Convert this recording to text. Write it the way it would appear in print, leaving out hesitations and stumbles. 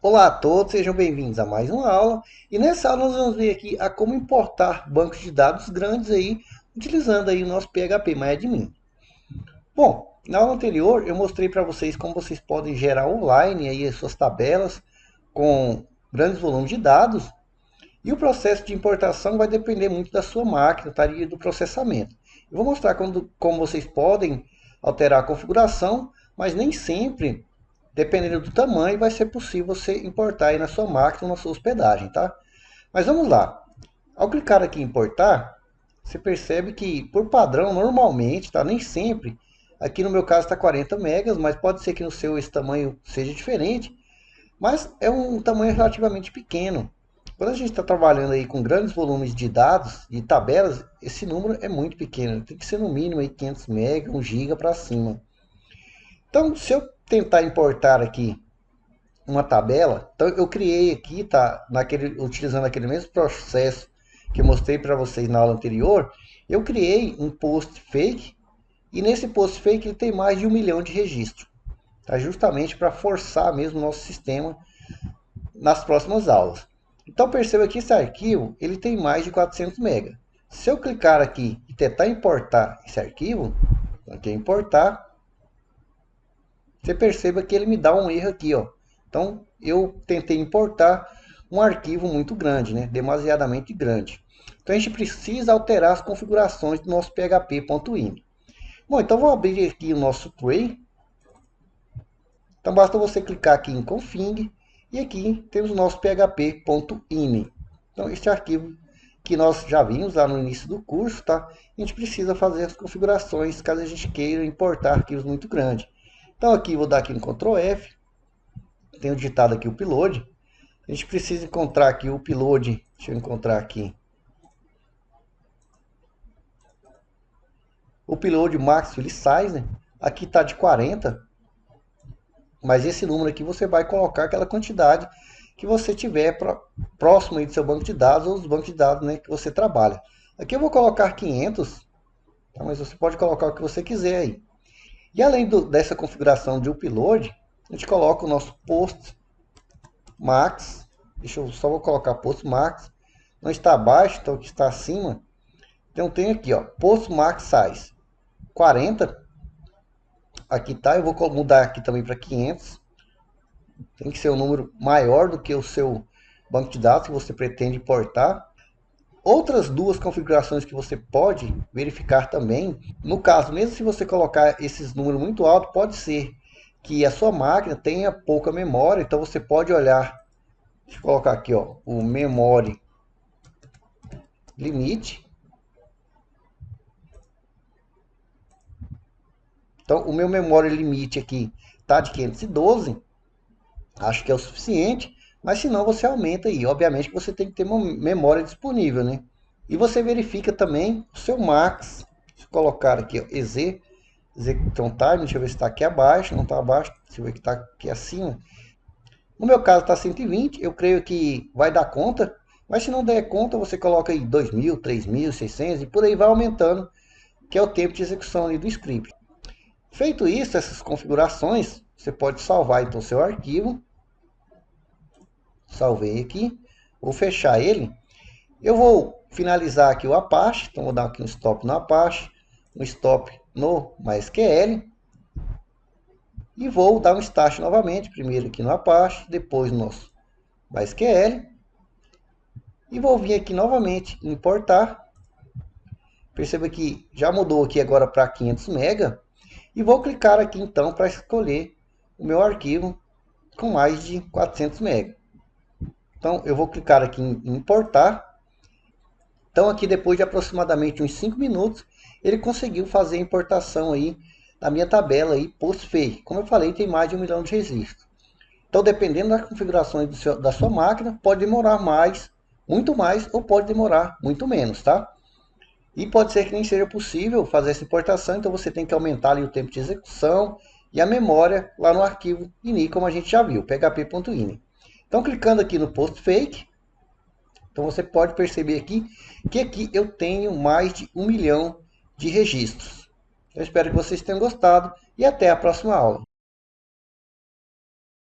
Olá a todos, sejam bem-vindos a mais uma aula. E nessa aula nós vamos ver aqui a como importar bancos de dados grandes aí, utilizando aí o nosso PHP MyAdmin. Bom, na aula anterior eu mostrei para vocês como vocês podem gerar online aí as suas tabelas com grandes volumes de dados. E o processo de importação vai depender muito da sua máquina, tá? E do processamento. Eu vou mostrar como vocês podem alterar a configuração, mas nem sempre, dependendo do tamanho, vai ser possível você importar aí na sua máquina ou na sua hospedagem, tá? Mas vamos lá. Ao clicar aqui em importar, você percebe que por padrão, normalmente, tá? Nem sempre, aqui no meu caso está 40 megas, mas pode ser que no seu esse tamanho seja diferente, mas é um tamanho relativamente pequeno. Quando a gente está trabalhando aí com grandes volumes de dados e tabelas, esse número é muito pequeno. Tem que ser no mínimo aí 500 MB, 1 GB para cima. Então, se eu tentar importar aqui uma tabela, então eu criei aqui, tá, utilizando aquele mesmo processo que eu mostrei para vocês na aula anterior, eu criei um post fake e nesse post fake ele tem mais de 1 milhão de registros, tá, justamente para forçar mesmo o nosso sistema nas próximas aulas. Então perceba que esse arquivo ele tem mais de 400 MB. Se eu clicar aqui e tentar importar esse arquivo, aqui é importar, você perceba que ele me dá um erro aqui, ó. Então eu tentei importar um arquivo muito grande, né? Demasiadamente grande. Então a gente precisa alterar as configurações do nosso php.ini. Bom, então vou abrir aqui o nosso tray. Então basta você clicar aqui em config e aqui temos o nosso php.ini. Então este arquivo que nós já vimos lá no início do curso, tá? A gente precisa fazer as configurações caso a gente queira importar arquivos muito grandes. Então aqui vou dar aqui no Ctrl F, tenho digitado aqui o upload. A gente precisa encontrar aqui o upload, deixa eu encontrar aqui. O upload max file size, né? Aqui está de 40, mas esse número aqui você vai colocar aquela quantidade que você tiver próximo aí do seu banco de dados ou dos bancos de dados, né, que você trabalha. Aqui eu vou colocar 500, tá? Mas você pode colocar o que você quiser aí. E além dessa configuração de upload, a gente coloca o nosso post max. Só vou colocar post max. Não está abaixo, então que está acima. Então tem aqui, ó, post max size 40. Aqui tá, eu vou mudar aqui também para 500. Tem que ser um número maior do que o seu banco de dados que você pretende importar. Outras duas configurações que você pode verificar também, no caso, mesmo se você colocar esses números muito altos, pode ser que a sua máquina tenha pouca memória, então você pode olhar, deixa eu colocar aqui, ó, o memory limite. Então, o meu memory limite aqui tá de 512, acho que é o suficiente, mas se não você aumenta aí. Obviamente que você tem que ter uma memória disponível, né? E você verifica também o seu max. Se colocar aqui, ó, execution time, deixa eu ver se está aqui abaixo, não está abaixo, deixa eu ver que está aqui acima. No meu caso está 120, eu creio que vai dar conta, mas se não der conta, você coloca aí 2000, 3600 e por aí vai aumentando, que é o tempo de execução ali do script. Feito isso, essas configurações, você pode salvar então seu arquivo. Salvei aqui, vou fechar ele. Eu vou finalizar aqui o Apache, então vou dar aqui um stop no Apache, um stop no MySQL. E vou dar um start novamente, primeiro aqui no Apache, depois no nosso MySQL. E vou vir aqui novamente em importar. Perceba que já mudou aqui agora para 500 MB. E vou clicar aqui então para escolher o meu arquivo com mais de 400 MB. Então eu vou clicar aqui em importar. Então aqui depois de aproximadamente uns 5 minutos, ele conseguiu fazer a importação aí da minha tabela aí post-fake. Como eu falei, tem mais de 1 milhão de registros. Então dependendo das configurações da sua máquina, pode demorar mais, muito mais, ou pode demorar muito menos, tá? E pode ser que nem seja possível fazer essa importação, então você tem que aumentar ali o tempo de execução e a memória lá no arquivo ini, como a gente já viu, php.ini. Então clicando aqui no post fake, então você pode perceber aqui que aqui eu tenho mais de 1 milhão de registros. Eu espero que vocês tenham gostado e até a próxima aula.